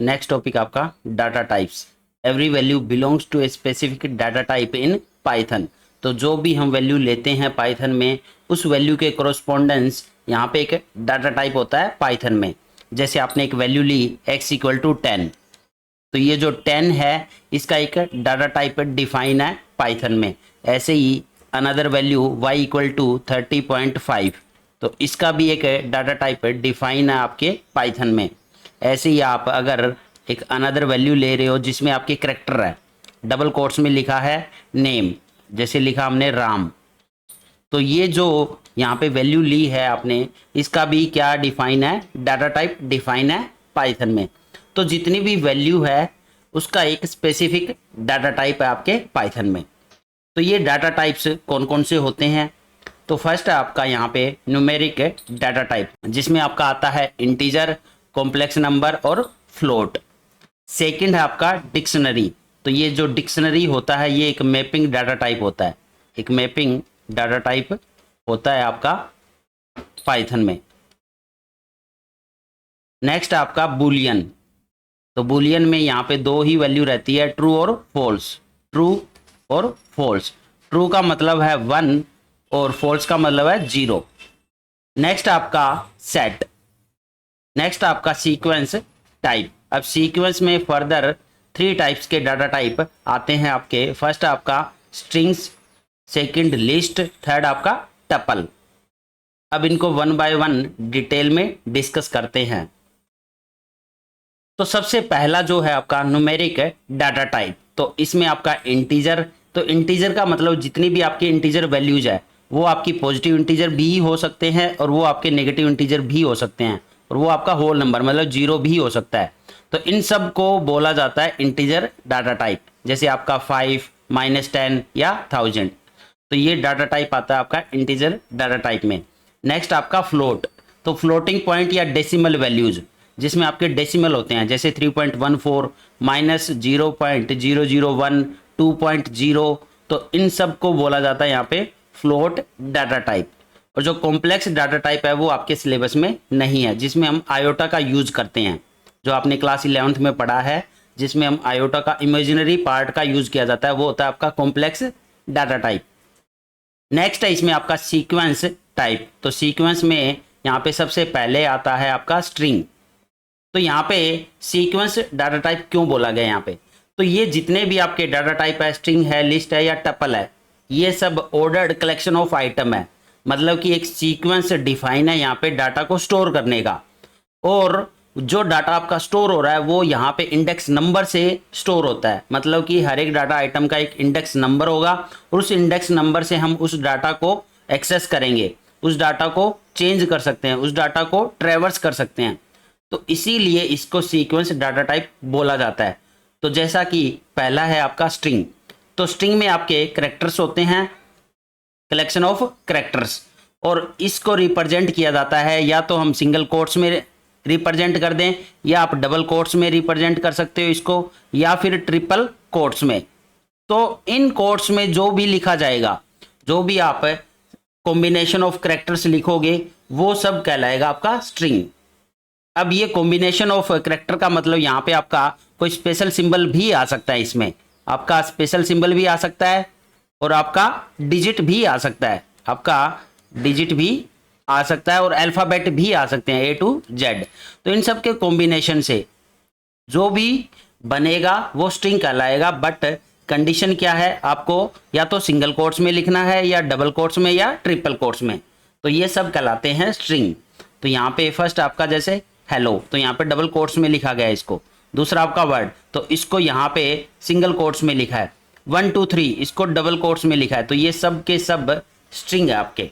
Next topic आपका data types. Every value belongs to a specific data type in Python. तो जो भी हम वैल्यू लेते हैं पाइथन में, उस वैल्यू के कोरोस्पोंडेंस यहाँ पे एक डाटा टाइप होता है पाइथन में। जैसे आपने एक वैल्यू ली x इक्वल टू 10, तो ये जो 10 है इसका एक डाटा टाइप डिफाइन है पाइथन में। ऐसे ही another value y equal to 30.5, तो इसका भी एक डाटा टाइप डिफाइन है आपके पाइथन में। ऐसे ही आप अगर एक अनदर वैल्यू ले रहे हो जिसमें आपके करैक्टर है, डबल कोट्स में लिखा है नेम, जैसे लिखा हमने राम, तो ये जो यहाँ पे वैल्यू ली है आपने, इसका भी क्या डिफाइन है, डाटा टाइप डिफाइन है पाइथन में। तो जितनी भी वैल्यू है उसका एक स्पेसिफिक डाटा टाइप है आपके पाइथन में। तो ये डाटा टाइप्स कौन कौन से होते हैं? तो फर्स्ट है आपका यहाँ पे न्यूमेरिक डाटा टाइप, जिसमें आपका आता है इंटीजर, कॉम्प्लेक्स नंबर और फ्लोट। सेकंड है आपका डिक्शनरी। तो ये जो डिक्शनरी होता है ये एक मैपिंग डाटा टाइप होता है, एक मैपिंग डाटा टाइप होता है आपका पाइथन में। नेक्स्ट आपका बुलियन। तो बुलियन में यहाँ पे दो ही वैल्यू रहती है, ट्रू और फॉल्स। ट्रू और फॉल्स। ट्रू का मतलब है 1 और फॉल्स का मतलब है 0। नेक्स्ट आपका सेट। नेक्स्ट आपका सीक्वेंस टाइप। अब सीक्वेंस में फर्दर 3 टाइप्स के डाटा टाइप आते हैं आपके। फर्स्ट आपका स्ट्रिंग्स, सेकंड लिस्ट, थर्ड आपका टपल। अब इनको 1 बाय 1 डिटेल में डिस्कस करते हैं। तो सबसे पहला जो है आपका न्यूमेरिक डाटा टाइप, तो इसमें आपका इंटीजर। तो इंटीजर का मतलब जितनी भी आपकी इंटीजर वैल्यूज है वो आपकी पॉजिटिव इंटीजर भी हो सकते हैं और वो आपके नेगेटिव इंटीजर भी हो सकते हैं, और वो आपका होल नंबर मतलब 0 भी हो सकता है। तो इन सब को बोला जाता है इंटीजर डाटा टाइप। जैसे आपका 5, -10 या 1000, तो ये डाटा टाइप आता है आपका इंटीजर डाटा टाइप में। नेक्स्ट आपका फ्लोट। तो फ्लोटिंग पॉइंट या डेसिमल वैल्यूज, जिसमें आपके डेसिमल होते हैं, जैसे 3.14, -0.001, 2.0, तो इन सब को बोला जाता है यहाँ पे फ्लोट डाटा टाइप। और जो कॉम्प्लेक्स डाटा टाइप है वो आपके सिलेबस में नहीं है, जिसमें हम आयोटा का यूज करते हैं, जो आपने क्लास 11th में पढ़ा है, जिसमें हम आयोटा का इमेजिनरी पार्ट का यूज किया जाता है, वो होता है आपका कॉम्प्लेक्स डाटा टाइप। नेक्स्ट है इसमें आपका सीक्वेंस टाइप। तो सीक्वेंस में यहाँ पे सबसे पहले आता है आपका स्ट्रिंग। तो यहाँ पे सीक्वेंस डाटा टाइप क्यों बोला गया यहाँ पे? तो ये जितने भी आपके डाटा टाइप है, स्ट्रिंग है, लिस्ट है या टपल है, ये सब ऑर्डर्ड कलेक्शन ऑफ आइटम है। मतलब कि एक सीक्वेंस डिफाइन है यहाँ पे डाटा को स्टोर करने का, और जो डाटा आपका स्टोर हो रहा है वो यहाँ पे इंडेक्स नंबर से स्टोर होता है। मतलब कि हर एक डाटा आइटम का एक इंडेक्स नंबर होगा, और उस इंडेक्स नंबर से हम उस डाटा को एक्सेस करेंगे, उस डाटा को चेंज कर सकते हैं, उस डाटा को ट्रेवर्स कर सकते हैं। तो इसीलिए इसको सीक्वेंस डाटा टाइप बोला जाता है। तो जैसा कि पहला है आपका स्ट्रिंग। तो स्ट्रिंग में आपके कैरेक्टर्स होते हैं, कलेक्शन ऑफ कैरेक्टर्स, और इसको रिप्रेजेंट किया जाता है या तो हम सिंगल कोट्स में रिप्रेजेंट कर दें, या आप डबल कोट्स में रिप्रेजेंट कर सकते हो इसको, या फिर ट्रिपल कोट्स में। तो इन कोट्स में जो भी लिखा जाएगा, जो भी आप कॉम्बिनेशन ऑफ कैरेक्टर्स लिखोगे, वो सब कहलाएगा आपका स्ट्रिंग। अब ये कॉम्बिनेशन ऑफ कैरेक्टर का मतलब यहाँ पे आपका कोई स्पेशल सिंबल भी आ सकता है, इसमें आपका स्पेशल सिंबल भी आ सकता है और आपका डिजिट भी आ सकता है, आपका डिजिट भी आ सकता है और अल्फ़ाबेट भी आ सकते हैं A to Z। तो इन सब के कॉम्बिनेशन से जो भी बनेगा वो स्ट्रिंग कहलाएगा। बट कंडीशन क्या है, आपको या तो सिंगल कोट्स में लिखना है या डबल कोट्स में या ट्रिपल कोट्स में, तो ये सब कहलाते हैं स्ट्रिंग। तो यहाँ पे फर्स्ट आपका जैसे हेलो, तो यहाँ पे डबल कोट्स में लिखा गया है इसको। दूसरा आपका वर्ड, तो इसको यहाँ पे सिंगल कोट्स में लिखा है। 1 2 3 इसको डबल कोट्स में लिखा है। तो ये सब के सब स्ट्रिंग है आपके।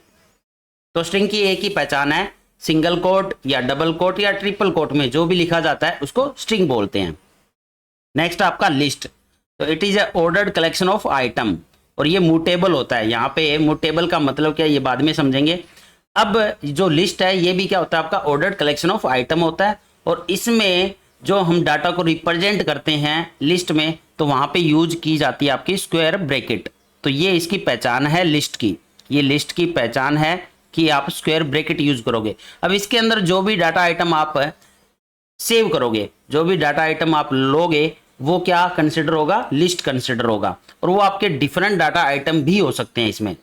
तो स्ट्रिंग की एक ही पहचान है, सिंगल कोट या डबल कोट या ट्रिपल कोट में जो भी लिखा जाता है उसको स्ट्रिंग बोलते हैं। नेक्स्ट आपका लिस्ट। तो it is a ordered collection of item, और ये मूटेबल होता है। यहाँ पे मूटेबल का मतलब क्या है ये बाद में समझेंगे। अब जो लिस्ट है ये भी क्या होता है, आपका ऑर्डर्ड कलेक्शन ऑफ आइटम होता है, और इसमें जो हम डाटा को रिप्रेजेंट करते हैं लिस्ट में, तो वहाँ पे यूज की जाती है आपकी स्क्वायर ब्रैकेट। तो ये इसकी पहचान है लिस्ट की, ये लिस्ट की पहचान है कि आप स्क्वायर ब्रैकेट यूज करोगे। अब इसके अंदर जो भी डाटा आइटम आप सेव करोगे, जो भी डाटा आइटम आप लोगे वो क्या कंसिडर होगा, लिस्ट कंसिडर होगा। और वो आपके डिफरेंट डाटा आइटम भी हो सकते हैं इसमें,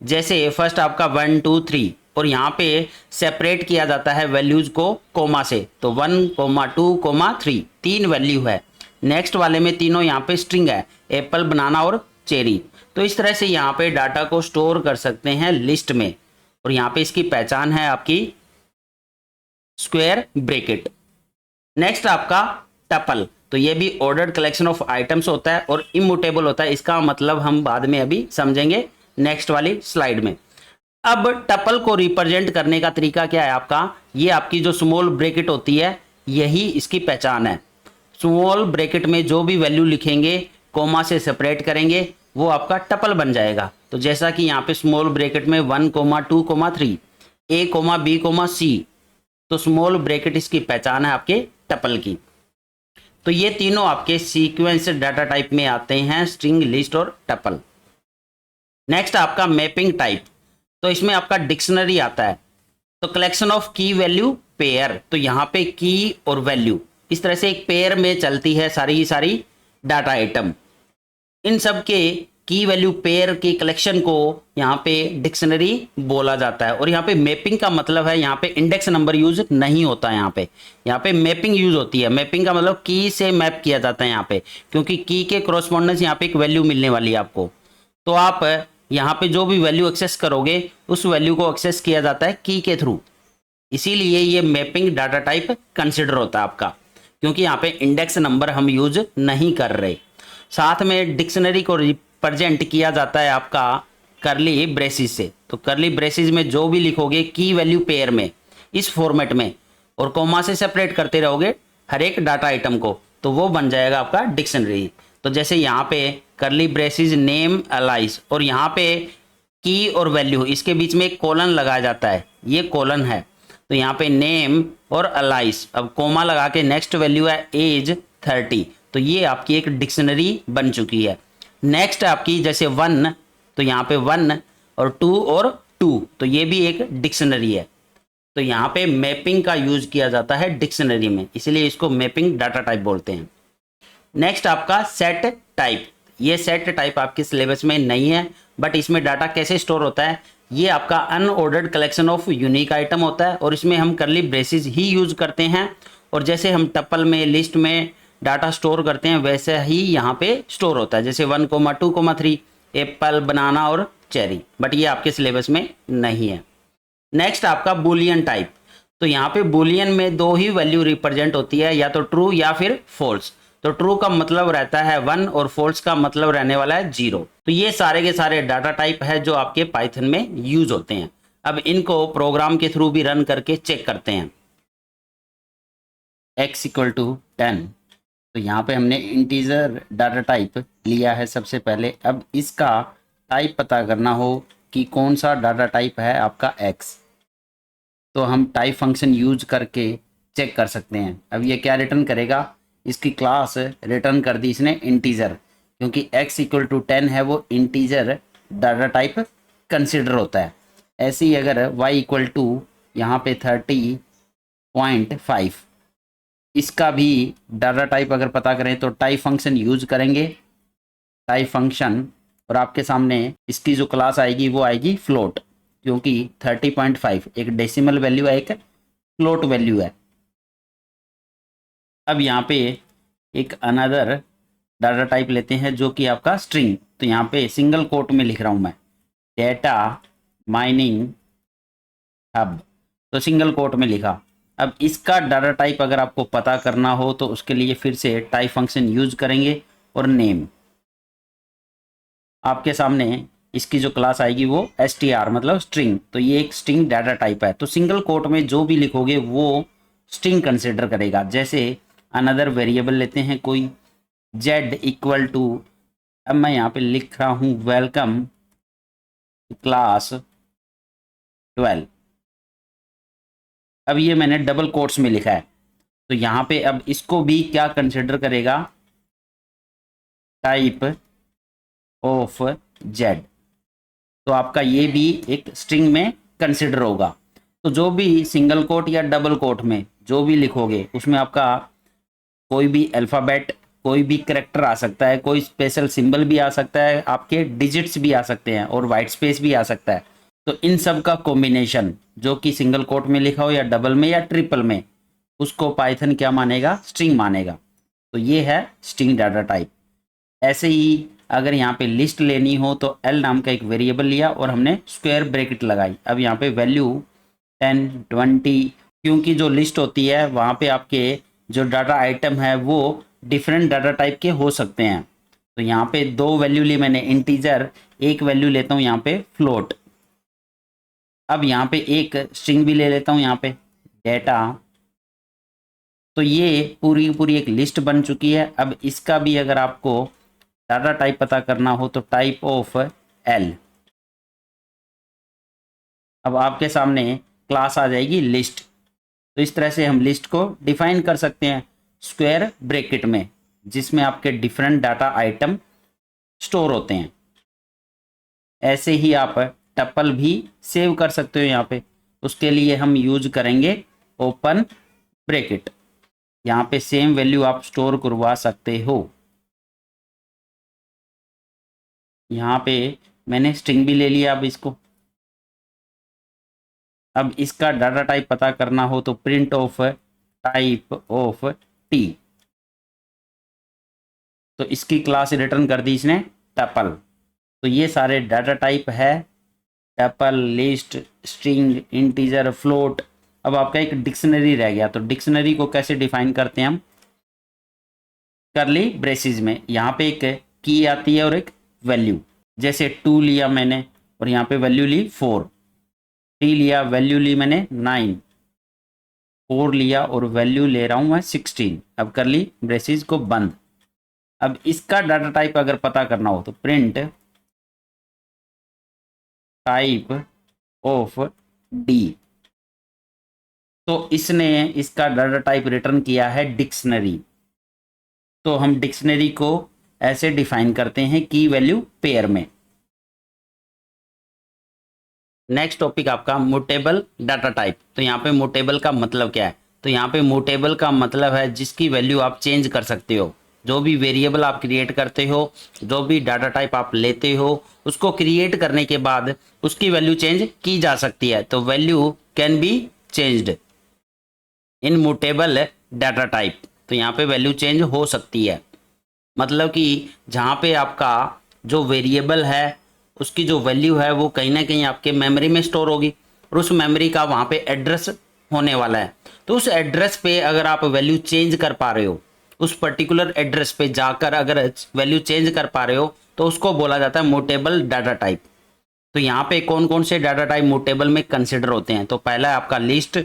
जैसे फर्स्ट आपका 1 2 3 और यहाँ पे सेपरेट किया जाता है वैल्यूज को कोमा से, तो 1 2 3 तीन वैल्यू है। नेक्स्ट वाले में तीनों यहाँ पे स्ट्रिंग है, एप्पल बनाना और चेरी। तो इस तरह से यहाँ पे डाटा को स्टोर कर सकते हैं लिस्ट में। और यहाँ पे इसकी पहचान है आपकी स्क्वायर ब्रैकेट। नेक्स्ट आपका टपल, तो ये भी ऑर्डर्ड कलेक्शन ऑफ आइटम्स होता है और इम्यूटेबल होता है। इसका मतलब हम बाद में अभी समझेंगे नेक्स्ट वाली स्लाइड में। अब टपल को रिप्रेजेंट करने का तरीका क्या है आपका, ये आपकी जो स्मॉल ब्रैकेट होती है यही इसकी पहचान है। स्मॉल ब्रैकेट में जो भी वैल्यू लिखेंगे कोमा से सेपरेट करेंगे वो आपका टपल बन जाएगा। तो जैसा कि यहाँ पे स्मॉल ब्रैकेट में 1 2 3 A B C, तो स्मॉल ब्रैकेट इसकी पहचान है आपके टपल की। तो ये तीनों आपके सीक्वेंस डाटा टाइप में आते हैं, स्ट्रिंग, लिस्ट और टपल। नेक्स्ट आपका मैपिंग टाइप, तो इसमें आपका डिक्शनरी आता है। तो कलेक्शन ऑफ की वैल्यू पेयर, तो यहाँ पे की और वैल्यू इस तरह से एक पेयर में चलती है सारी की सारी डाटा आइटम। इन सब के की वैल्यू पेयर के कलेक्शन को यहाँ पे डिक्शनरी बोला जाता है। और यहाँ पे मैपिंग का मतलब है यहाँ पे इंडेक्स नंबर यूज नहीं होता, यहाँ पे मैपिंग यूज होती है। मैपिंग का मतलब की से मैप किया जाता है यहाँ पे, क्योंकि की के कॉरस्पॉन्डेंस यहाँ पे एक वैल्यू मिलने वाली है आपको। तो आप यहाँ पे जो भी वैल्यू एक्सेस करोगे उस वैल्यू को एक्सेस किया जाता है की के थ्रू, इसीलिए ये मैपिंग डाटा टाइप कंसिडर होता है आपका, क्योंकि यहाँ पे इंडेक्स नंबर हम यूज नहीं कर रहे। साथ में डिक्शनरी को रिप्रेजेंट किया जाता है आपका करली ब्रेसिस से। तो करली ब्रेसिस में जो भी लिखोगे की वैल्यू पेयर में इस फॉर्मेट में और कोमा से सेपरेट करते रहोगे हर एक डाटा आइटम को, तो वो बन जाएगा आपका डिक्शनरी। तो जैसे यहाँ पे करली ब्रेसिस नेम अलाइस और यहाँ पे की और वैल्यू इसके बीच में एक कोलन लगाया जाता है, ये कोलन है। तो यहाँ पे नेम और अलाइस, अब कोमा लगा के नेक्स्ट वैल्यू है एज 30, तो ये आपकी एक डिक्शनरी बन चुकी है। नेक्स्ट आपकी जैसे 1, तो यहाँ पे 1 और 2, तो ये भी एक डिक्शनरी है। तो यहाँ पे मैपिंग का यूज किया जाता है डिक्शनरी में, इसलिए इसको मैपिंग डाटा टाइप बोलते हैं। नेक्स्ट आपका सेट टाइप, ये सेट टाइप आपके सिलेबस में नहीं है, बट इसमें डाटा कैसे स्टोर होता है, ये आपका unordered collection of unique item होता है और इसमें हम करली ब्रेसेस ही यूज करते हैं। और जैसे हम टपल में, लिस्ट में डाटा स्टोर करते हैं वैसे ही यहाँ पे स्टोर होता है, जैसे 1 2 3 एप्पल, बनाना और चेरी, बट ये आपके सिलेबस में नहीं है। नेक्स्ट आपका बुलियन टाइप, तो यहाँ पे बुलियन में दो ही वैल्यू रिप्रेजेंट होती है, या तो ट्रू या फिर फॉल्स। तो ट्रू का मतलब रहता है 1 और फॉल्स का मतलब रहने वाला है 0। तो ये सारे के सारे डाटा टाइप है जो आपके पाइथन में यूज होते हैं। अब इनको प्रोग्राम के थ्रू भी रन करके चेक करते हैं। x = 10, तो यहाँ पे हमने इंटीजर डाटा टाइप लिया है सबसे पहले। अब इसका टाइप पता करना हो कि कौन सा डाटा टाइप है आपका x, तो हम टाइप फंक्शन यूज करके चेक कर सकते हैं। अब ये क्या रिटर्न करेगा, इसकी क्लास रिटर्न कर दी इसने इंटीजर, क्योंकि x = 10 है वो इंटीजर डाटा टाइप कंसिडर होता है। ऐसे ही अगर y = यहाँ पे 30.5, इसका भी डाटा टाइप अगर पता करें तो टाइप फंक्शन यूज करेंगे, टाइप फंक्शन, और आपके सामने इसकी जो क्लास आएगी वो आएगी फ्लोट, क्योंकि 30.5 एक डेसिमल वैल्यू है, एक फ्लोट वैल्यू है। अब यहाँ पे एक अनदर डाटा टाइप लेते हैं जो कि आपका स्ट्रिंग, तो यहाँ पे सिंगल कोट में लिख रहा हूँ मैं, डेटा माइनिंग हब, तो सिंगल कोट में लिखा। अब इसका डाटा टाइप अगर आपको पता करना हो तो उसके लिए फिर से टाइप फंक्शन यूज करेंगे और नेम, आपके सामने इसकी जो क्लास आएगी वो str मतलब स्ट्रिंग, तो ये एक स्ट्रिंग डाटा टाइप है। तो सिंगल कोट में जो भी लिखोगे वो स्ट्रिंग कंसिडर करेगा। जैसे अनदर वेरिएबल लेते हैं कोई z = अब मैं यहाँ पे लिख रहा हूँ वेलकम क्लास 12, अब ये मैंने डबल कोट्स में लिखा है। तो यहाँ पे अब इसको भी क्या कंसिडर करेगा, टाइप ऑफ z, तो आपका ये भी एक स्ट्रिंग में कंसिडर होगा। तो जो भी सिंगल कोट या डबल कोट में जो भी लिखोगे उसमें आपका कोई भी अल्फ़ाबेट, कोई भी कैरेक्टर आ सकता है, कोई स्पेशल सिंबल भी आ सकता है, आपके डिजिट्स भी आ सकते हैं और वाइट स्पेस भी आ सकता है। तो इन सब का कॉम्बिनेशन जो कि सिंगल कोट में लिखा हो या डबल में या ट्रिपल में, उसको पाइथन क्या मानेगा? स्ट्रिंग मानेगा। तो ये है स्ट्रिंग डाटा टाइप। ऐसे ही अगर यहाँ पे लिस्ट लेनी हो तो एल नाम का एक वेरिएबल लिया और हमने स्क्वायर ब्रैकेट लगाई। अब यहाँ पे वैल्यू 10, 20, क्योंकि जो लिस्ट होती है वहाँ पे आपके जो डाटा आइटम है वो डिफरेंट डाटा टाइप के हो सकते हैं। तो यहाँ पे दो वैल्यू ली मैंने, इंटीजर, एक वैल्यू लेता हूँ यहाँ पे फ्लोट। अब यहाँ पे एक स्ट्रिंग भी ले लेता हूँ यहाँ पे डेटा। तो ये पूरी पूरी एक लिस्ट बन चुकी है। अब इसका भी अगर आपको डाटा टाइप पता करना हो तो टाइप ऑफ एल। अब आपके सामने क्लास आ जाएगी लिस्ट। तो इस तरह से हम लिस्ट को डिफाइन कर सकते हैं स्क्वायर ब्रैकेट में, जिसमें आपके डिफरेंट डाटा आइटम स्टोर होते हैं। ऐसे ही आप टपल भी सेव कर सकते हो यहाँ पे। उसके लिए हम यूज करेंगे ओपन ब्रैकेट। यहाँ पे सेम वैल्यू आप स्टोर करवा सकते हो। यहाँ पे मैंने स्ट्रिंग भी ले लिया। अब इसको, अब इसका डाटा टाइप पता करना हो तो print of type of T. तो इसकी क्लास रिटर्न कर दी इसने टपल। तो ये सारे डाटा टाइप है, tuple, list, string, integer, float. अब आपका एक डिक्शनरी रह गया। तो डिक्शनरी को कैसे डिफाइन करते हैं हम? करली ब्रेसिस में यहाँ पे एक की आती है और एक वैल्यू। जैसे 2 लिया मैंने और यहाँ पे वैल्यू ली 4, 3 लिया, वैल्यू ली मैंने 9, 4 लिया और वैल्यू ले रहा हूँ मैं 16। अब करली ब्रेसिस को बंद। अब इसका डाटा टाइप अगर पता करना हो तो प्रिंट टाइप ऑफ डी। तो इसने इसका डाटा टाइप रिटर्न किया है डिक्शनरी। तो हम डिक्शनरी को ऐसे डिफाइन करते हैं की वैल्यू पेयर में। नेक्स्ट टॉपिक आपका म्यूटेबल डाटा टाइप। तो यहाँ पे म्यूटेबल का मतलब क्या है? तो यहाँ पे म्यूटेबल का मतलब है जिसकी वैल्यू आप चेंज कर सकते हो। जो भी वेरिएबल आप क्रिएट करते हो, जो भी डाटा टाइप आप लेते हो, उसको क्रिएट करने के बाद उसकी वैल्यू चेंज की जा सकती है। तो value can be changed in mutable data type. तो यहाँ पे वैल्यू चेंज हो सकती है। मतलब कि जहाँ पे आपका जो वेरिएबल है उसकी जो वैल्यू है वो कहीं ना कहीं आपके मेमोरी में स्टोर होगी और उस मेमोरी का वहाँ पे एड्रेस होने वाला है। तो उस एड्रेस पे अगर आप वैल्यू चेंज कर पा रहे हो, उस पर्टिकुलर एड्रेस पे जाकर अगर वैल्यू चेंज कर पा रहे हो, तो उसको बोला जाता है म्यूटेबल डाटा टाइप। तो यहाँ पे कौन कौन से डाटा टाइप म्यूटेबल में कंसिडर होते हैं? तो पहला है आपका लिस्ट,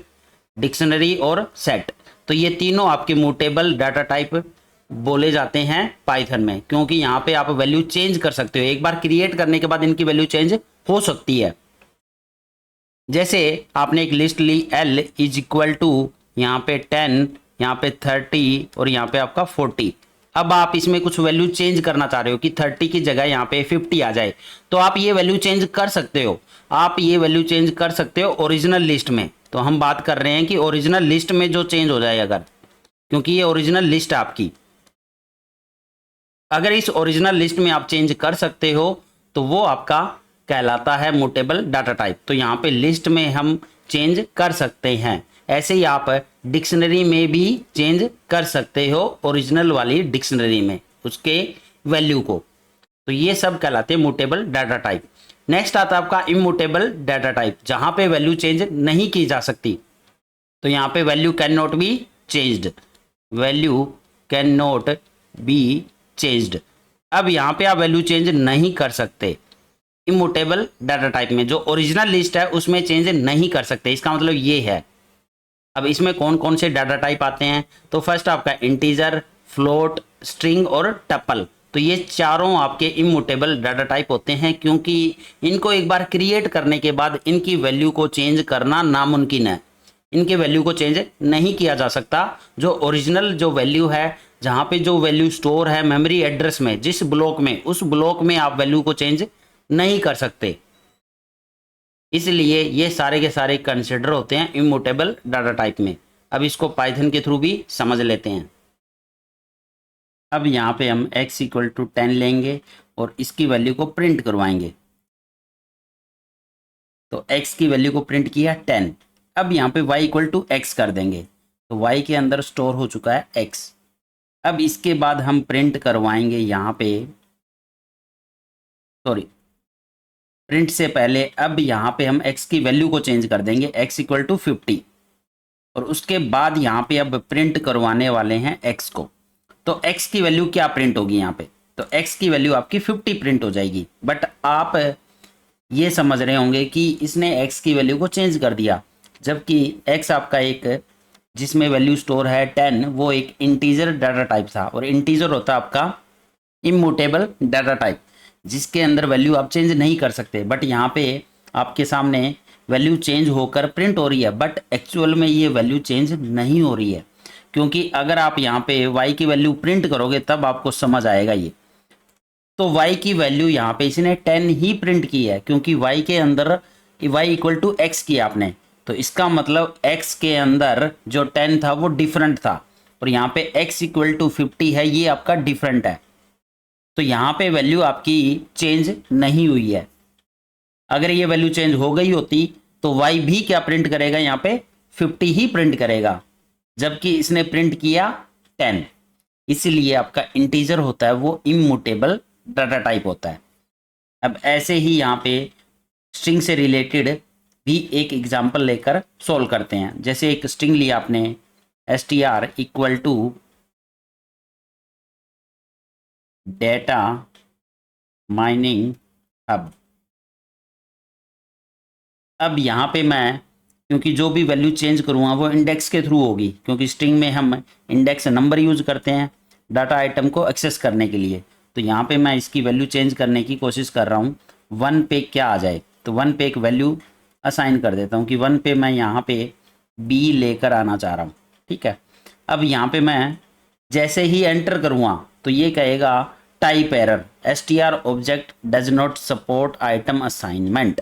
डिक्शनरी और सेट। तो ये तीनों आपके म्यूटेबल डाटा टाइप बोले जाते हैं पाइथन में, क्योंकि यहाँ पे आप वैल्यू चेंज कर सकते हो। एक बार क्रिएट करने के बाद इनकी वैल्यू चेंज हो सकती है। जैसे आपने एक लिस्ट ली L इज इक्वल टू यहाँ पे 10, यहाँ पे 30 और यहाँ पे आपका 40। अब आप इसमें कुछ वैल्यू चेंज करना चाह रहे हो कि 30 की जगह यहाँ पे 50 आ जाए, तो आप ये वैल्यू चेंज कर सकते हो। आप ये वैल्यू चेंज कर सकते हो ओरिजिनल लिस्ट में। तो हम बात कर रहे हैं कि ओरिजिनल लिस्ट में जो चेंज हो जाए अगर, क्योंकि ये ओरिजिनल लिस्ट है आपकी, अगर इस ओरिजिनल लिस्ट में आप चेंज कर सकते हो तो वो आपका कहलाता है म्यूटेबल डाटा टाइप। तो यहाँ पे लिस्ट में हम चेंज कर सकते हैं। ऐसे ही आप डिक्शनरी में भी चेंज कर सकते हो, ओरिजिनल वाली डिक्शनरी में उसके वैल्यू को। तो ये सब कहलाते हैं म्यूटेबल डाटा टाइप। नेक्स्ट आता है आपका इम्यूटेबल डाटा टाइप, जहाँ पे वैल्यू चेंज नहीं की जा सकती। तो यहाँ पे value can not be changed, value can not be changed. अब यहाँ पे आप वैल्यू चेंज नहीं कर सकते। इम्यूटेबल डाटा टाइप में जो ओरिजिनल लिस्ट है उसमें चेंज नहीं कर सकते, इसका मतलब ये है। अब इसमें कौन कौन से डाटा टाइप आते हैं? तो फर्स्ट आपका इंटीजर, फ्लोट, स्ट्रिंग और टपल। तो ये चारों आपके इम्यूटेबल डाटा टाइप होते हैं, क्योंकि इनको एक बार क्रिएट करने के बाद इनकी वैल्यू को चेंज करना नामुमकिन है। इनके वैल्यू को चेंज नहीं किया जा सकता। जो ओरिजिनल जो वैल्यू है, जहाँ पे जो वैल्यू स्टोर है मेमोरी एड्रेस में, जिस ब्लॉक में, उस ब्लॉक में आप वैल्यू को चेंज नहीं कर सकते। इसलिए ये सारे के सारे कंसिडर होते हैं इम्यूटेबल डाटा टाइप में। अब इसको पाइथन के थ्रू भी समझ लेते हैं। अब यहाँ पे हम x इक्वल टू 10 लेंगे और इसकी वैल्यू को प्रिंट करवाएंगे। तो x की वैल्यू को प्रिंट किया 10। अब यहाँ पे y इक्वल टू x कर देंगे, तो y के अंदर स्टोर हो चुका है x। अब इसके बाद हम प्रिंट करवाएंगे यहाँ पे, सॉरी प्रिंट से पहले अब यहाँ पे हम x की वैल्यू को चेंज कर देंगे, x इक्वल टू 50। और उसके बाद यहाँ पे अब प्रिंट करवाने वाले हैं x को। तो x की वैल्यू क्या प्रिंट होगी यहाँ पे, तो x की वैल्यू आपकी 50 प्रिंट हो जाएगी। बट आप ये समझ रहे होंगे कि इसने x की वैल्यू को चेंज कर दिया, जबकि x आपका एक जिसमें वैल्यू स्टोर है 10 वो एक इंटीजर डाटा टाइप था, और इंटीजर होता है आपका इम्यूटेबल डाटा टाइप जिसके अंदर वैल्यू आप चेंज नहीं कर सकते। बट यहाँ पे आपके सामने वैल्यू चेंज होकर प्रिंट हो रही है, बट एक्चुअल में ये वैल्यू चेंज नहीं हो रही है, क्योंकि अगर आप यहाँ पे y की वैल्यू प्रिंट करोगे तब आपको समझ आएगा ये। तो y की वैल्यू यहाँ पे इसने 10 ही प्रिंट की है, क्योंकि y के अंदर y इक्वल टू x किया आपने, तो इसका मतलब x के अंदर जो 10 था वो डिफरेंट था, और यहाँ पे x इक्वल टू 50 है, ये आपका डिफरेंट है। तो यहाँ पे वैल्यू आपकी चेंज नहीं हुई है। अगर ये वैल्यू चेंज हो गई होती तो y भी क्या प्रिंट करेगा, यहाँ पे 50 ही प्रिंट करेगा, जबकि इसने प्रिंट किया 10। इसलिए आपका इंटीजर होता है वो इम्यूटेबल डाटा टाइप होता है। अब ऐसे ही यहाँ पे स्ट्रिंग से रिलेटेड भी एक एग्जांपल लेकर सॉल्व करते हैं। जैसे एक स्ट्रिंग लिया आपने str equal to data mining hub. अब यहाँ पे मैं क्योंकि जो भी वैल्यू चेंज करूँगा वो इंडेक्स के थ्रू होगी, क्योंकि स्ट्रिंग में हम इंडेक्स नंबर यूज करते हैं डाटा आइटम को एक्सेस करने के लिए। तो यहाँ पे मैं इसकी वैल्यू चेंज करने की कोशिश कर रहा हूँ 1 पे क्या आ जाए, तो 1 पे एक वैल्यू असाइन कर देता हूँ कि 1 पे मैं यहाँ पे b लेकर आना चाह रहा हूँ। ठीक है, अब यहाँ पे मैं जैसे ही एंटर करूँगा तो ये कहेगा type error, str object does not support item assignment,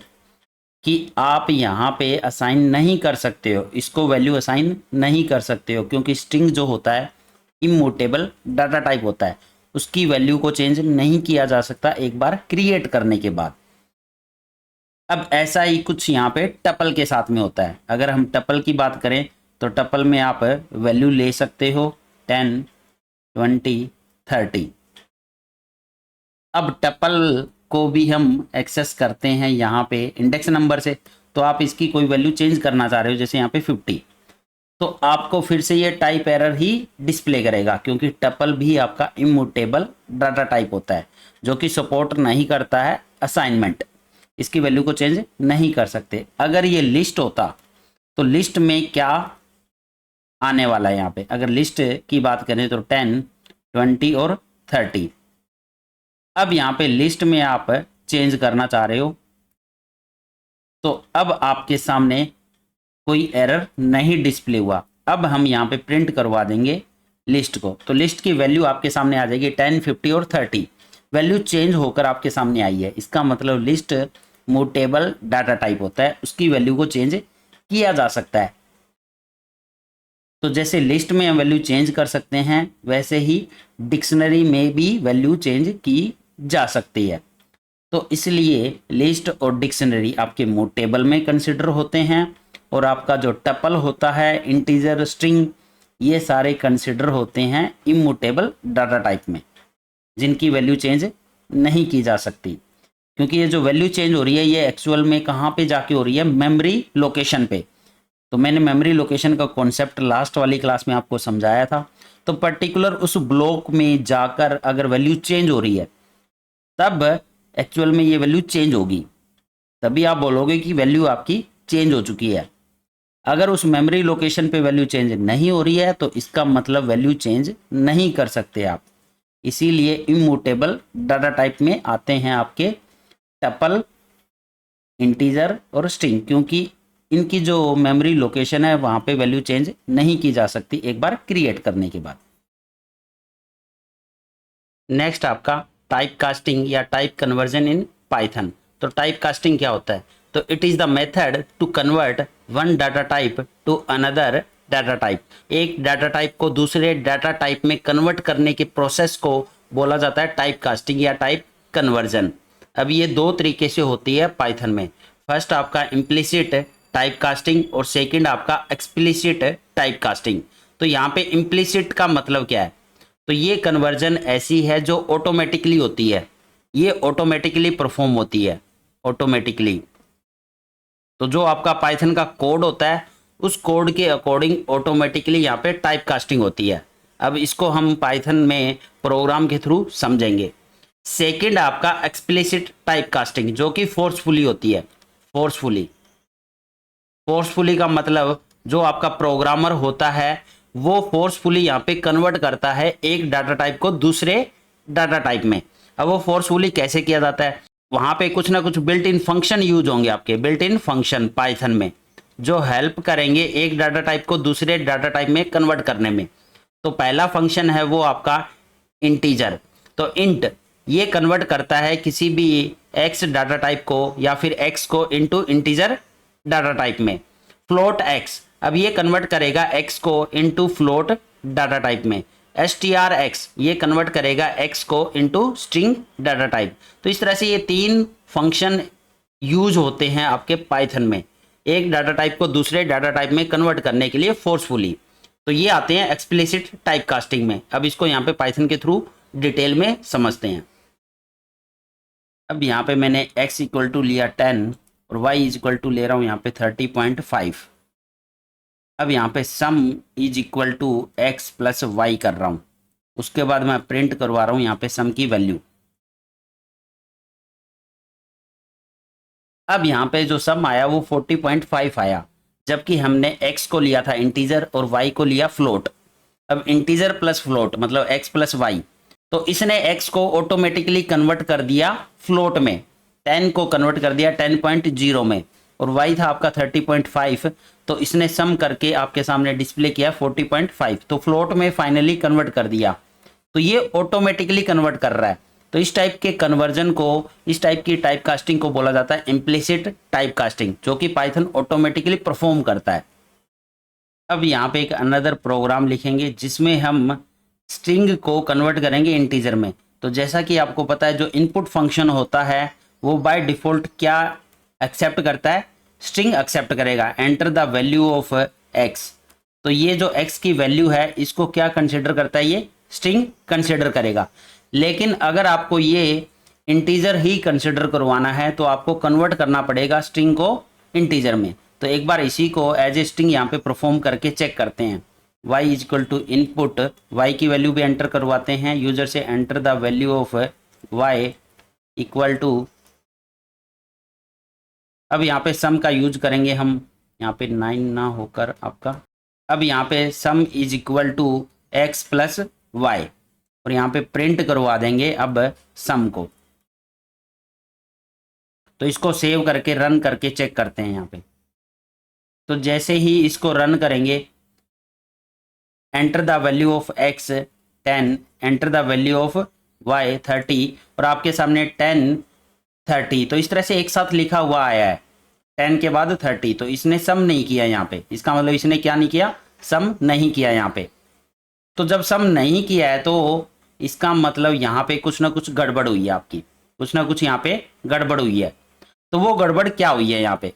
कि आप यहाँ पे असाइन नहीं कर सकते हो, इसको वैल्यू असाइन नहीं कर सकते हो, क्योंकि स्ट्रिंग जो होता है इम्यूटेबल डाटा टाइप होता है, उसकी वैल्यू को चेंज नहीं किया जा सकता एक बार क्रिएट करने के बाद। अब ऐसा ही कुछ यहाँ पे टपल के साथ में होता है। अगर हम टपल की बात करें तो टपल में आप वैल्यू ले सकते हो 10, 20, 30। अब टपल को भी हम एक्सेस करते हैं यहाँ पे इंडेक्स नंबर से, तो आप इसकी कोई वैल्यू चेंज करना चाह रहे हो जैसे यहाँ पे 50, तो आपको फिर से ये टाइप एरर ही डिस्प्ले करेगा, क्योंकि टपल भी आपका इम्यूटेबल डाटा टाइप होता है जो कि सपोर्ट नहीं करता है असाइनमेंट, इसकी वैल्यू को चेंज नहीं कर सकते। अगर ये लिस्ट होता तो लिस्ट में क्या आने वाला है, यहाँ पे अगर लिस्ट की बात करें तो 10, 20 और 30। अब यहाँ पे लिस्ट में आप चेंज करना चाह रहे हो तो अब आपके सामने कोई एरर नहीं डिस्प्ले हुआ। अब हम यहाँ पे प्रिंट करवा देंगे लिस्ट को, तो लिस्ट की वैल्यू आपके सामने आ जाएगी 10, 50 और 30। वैल्यू चेंज होकर आपके सामने आई है, इसका मतलब लिस्ट म्यूटेबल डाटा टाइप होता है, उसकी वैल्यू को चेंज किया जा सकता है। तो जैसे लिस्ट में हम वैल्यू चेंज कर सकते हैं, वैसे ही डिक्शनरी में भी वैल्यू चेंज की जा सकती है। तो इसलिए लिस्ट और डिक्शनरी आपके म्यूटेबल में कंसिडर होते हैं, और आपका जो टपल होता है इंटीजर, स्ट्रिंग, ये सारे कंसिडर होते हैं इम्यूटेबल डाटा टाइप में, जिनकी वैल्यू चेंज नहीं की जा सकती। क्योंकि ये जो वैल्यू चेंज हो रही है ये एक्चुअल में कहाँ पे जाके हो रही है, मेमोरी लोकेशन पे। तो मैंने मेमोरी लोकेशन का कॉन्सेप्ट लास्ट वाली क्लास में आपको समझाया था। तो पर्टिकुलर उस ब्लॉक में जाकर अगर वैल्यू चेंज हो रही है तब एक्चुअल में ये वैल्यू चेंज होगी, तभी आप बोलोगे कि वैल्यू आपकी चेंज हो चुकी है। अगर उस मेमोरी लोकेशन पे वैल्यू चेंज नहीं हो रही है तो इसका मतलब वैल्यू चेंज नहीं कर सकते आप। इसीलिए इम्यूटेबल डाटा टाइप में आते हैं आपके टपल, इंटीजर और स्ट्रिंग, क्योंकि इनकी जो मेमोरी लोकेशन है वहाँ पे वैल्यू चेंज नहीं की जा सकती एक बार क्रिएट करने के बाद। नेक्स्ट आपका टाइप कास्टिंग या टाइप कन्वर्जन इन पाइथन। तो टाइप कास्टिंग क्या होता है, तो it is the method to convert one data type to another data type. एक डाटा टाइप को दूसरे डाटा टाइप में कन्वर्ट करने के प्रोसेस को बोला जाता है टाइप कास्टिंग या टाइप कन्वर्जन। अब ये दो तरीके से होती है पाइथन में। फर्स्ट आपका इम्प्लिसिट टाइप कास्टिंग और सेकंड आपका एक्सप्लिसिट टाइप कास्टिंग। तो यहाँ पे इम्प्लिसिट का मतलब क्या है? तो ये कन्वर्जन ऐसी है जो ऑटोमेटिकली होती है, ये ऑटोमेटिकली परफॉर्म होती है, ऑटोमेटिकली। तो जो आपका पाइथन का कोड होता है उस कोड के अकॉर्डिंग ऑटोमेटिकली यहाँ पे टाइप कास्टिंग होती है। अब इसको हम पाइथन में प्रोग्राम के थ्रू समझेंगे। सेकंड आपका एक्सप्लिसिट टाइप कास्टिंग जो कि फोर्सफुली होती है। फोर्सफुली का मतलब जो आपका प्रोग्रामर होता है वो फोर्सफुली यहाँ पे कन्वर्ट करता है एक डाटा टाइप को दूसरे डाटा टाइप में। अब वो फोर्सफुली कैसे किया जाता है? वहाँ पे कुछ ना कुछ बिल्ट इन फंक्शन यूज होंगे आपके, बिल्ट इन फंक्शन पाइथन में, जो हेल्प करेंगे एक डाटा टाइप को दूसरे डाटा टाइप में कन्वर्ट करने में। तो पहला फंक्शन है वो आपका इंटीजर। तो इंट ये कन्वर्ट करता है किसी भी एक्स डाटा टाइप को या फिर एक्स को इनटू इंटीजर डाटा टाइप में। फ्लोट एक्स, अब ये कन्वर्ट करेगा एक्स को इनटू फ्लोट डाटा टाइप में। strx ये कन्वर्ट करेगा एक्स को इनटू स्ट्रिंग डाटा टाइप। तो इस तरह से ये तीन फंक्शन यूज होते हैं आपके पाइथन में एक डाटा टाइप को दूसरे डाटा टाइप में कन्वर्ट करने के लिए फोर्सफुली। तो ये आते हैं एक्सप्लिसिट टाइप कास्टिंग में। अब इसको यहाँ पे पाइथन के थ्रू डिटेल में समझते हैं। अब यहाँ पे मैंने x इक्वल टू लिया 10 और y इज इक्वल टू ले रहा हूँ यहाँ पे 30.5। अब यहाँ पे sum is equal to x plus y कर रहा हूँ। उसके बाद मैं प्रिंट करवा रहा हूँ यहाँ पे सम की वैल्यू। अब यहाँ पे जो सम आया वो 40.5 आया, जबकि हमने x को लिया था इंटीजर और y को लिया फ्लोट। अब इंटीजर प्लस फ्लोट मतलब x प्लस वाई, तो इसने x को ऑटोमेटिकली कन्वर्ट कर दिया फ्लोट में, 10 को कन्वर्ट कर दिया 10.0 में, और y था आपका 30.5, तो इसने सम करके आपके सामने डिस्प्ले किया 40.5, तो फ्लोट में फाइनली कन्वर्ट कर दिया। तो ये ऑटोमेटिकली कन्वर्ट कर रहा है। तो इस टाइप के कन्वर्जन को, इस टाइप की टाइप कास्टिंग को बोला जाता है इम्प्लिसिट टाइप कास्टिंग, जो कि पाइथन ऑटोमेटिकली परफॉर्म करता है। अब यहाँ पे एक अनदर प्रोग्राम लिखेंगे जिसमें हम स्ट्रिंग को कन्वर्ट करेंगे इंटीजर में। तो जैसा कि आपको पता है जो इनपुट फंक्शन होता है वो बाय डिफॉल्ट क्या एक्सेप्ट करता है? स्ट्रिंग एक्सेप्ट करेगा, enter the value of x. तो ये जो एक्स की वैल्यू है इसको क्या कंसिडर करता है? ये स्ट्रिंग कंसिडर करेगा। लेकिन अगर आपको ये इंटीजर ही कंसिडर करवाना है तो आपको कन्वर्ट करना पड़ेगा स्ट्रिंग को इंटीजर में। तो एक बार इसी को एज ए स्ट्रिंग यहाँ पे परफॉर्म करके चेक करते हैं। y is equal to input, y की वैल्यू भी एंटर करवाते हैं यूजर से, enter the value of y equal to, अब यहाँ पे सम का यूज करेंगे हम, यहाँ पे 9 ना होकर आपका, अब यहाँ पे sum is equal to x plus y, और यहाँ पे प्रिंट करवा देंगे अब सम को। तो इसको सेव करके रन करके चेक करते हैं यहाँ पे। तो जैसे ही इसको रन करेंगे, enter the value of x 10, enter the value of y 30, और आपके सामने 10 30, तो इस तरह से एक साथ लिखा हुआ आया है 10 के बाद 30। तो इसने सम नहीं किया यहाँ पे, इसका मतलब इसने क्या नहीं किया? सम नहीं किया यहाँ पे। तो जब सम नहीं किया है तो इसका मतलब यहाँ पे कुछ ना कुछ गड़बड़ हुई है आपकी, कुछ ना कुछ यहाँ पे गड़बड़ हुई है। तो वो गड़बड़ क्या हुई है यहाँ पे?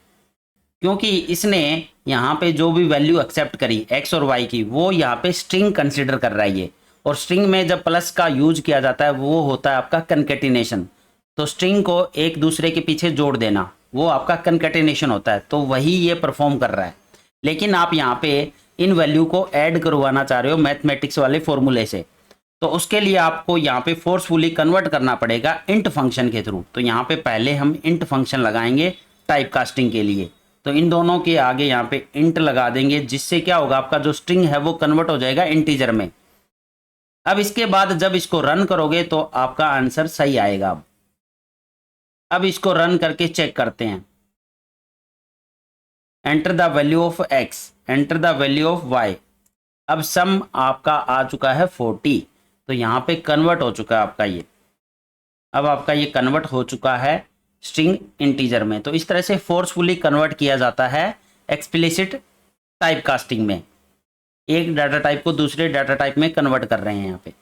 क्योंकि इसने यहाँ पे जो भी वैल्यू एक्सेप्ट करी x और y की वो यहाँ पे स्ट्रिंग कंसिडर कर रहा है ये, और स्ट्रिंग में जब प्लस का यूज किया जाता है वो होता है आपका कनकेटिनेशन। तो स्ट्रिंग को एक दूसरे के पीछे जोड़ देना वो आपका कनकेटिनेशन होता है, तो वही ये परफॉर्म कर रहा है। लेकिन आप यहाँ पे इन वैल्यू को ऐड करवाना चाह रहे हो मैथमेटिक्स वाले फॉर्मूले से, तो उसके लिए आपको यहाँ पे फोर्सफुली कन्वर्ट करना पड़ेगा इंट फंक्शन के थ्रू। तो यहाँ पे पहले हम इंट फंक्शन लगाएंगे टाइप कास्टिंग के लिए। तो इन दोनों के आगे यहाँ पे इंट लगा देंगे, जिससे क्या होगा, आपका जो स्ट्रिंग है वो कन्वर्ट हो जाएगा इंटीजर में। अब इसके बाद जब इसको रन करोगे तो आपका आंसर सही आएगा। अब इसको रन करके चेक करते हैं। Enter the value of x, enter the value of y। अब सम आपका आ चुका है 40, तो यहाँ पे कन्वर्ट हो चुका है आपका ये। अब आपका ये कन्वर्ट हो चुका है स्ट्रिंग इंटीजर में। तो इस तरह से फोर्सफुली कन्वर्ट किया जाता है एक्सप्लिसिट टाइप कास्टिंग में। एक डाटा टाइप को दूसरे डाटा टाइप में कन्वर्ट कर रहे हैं यहाँ पे।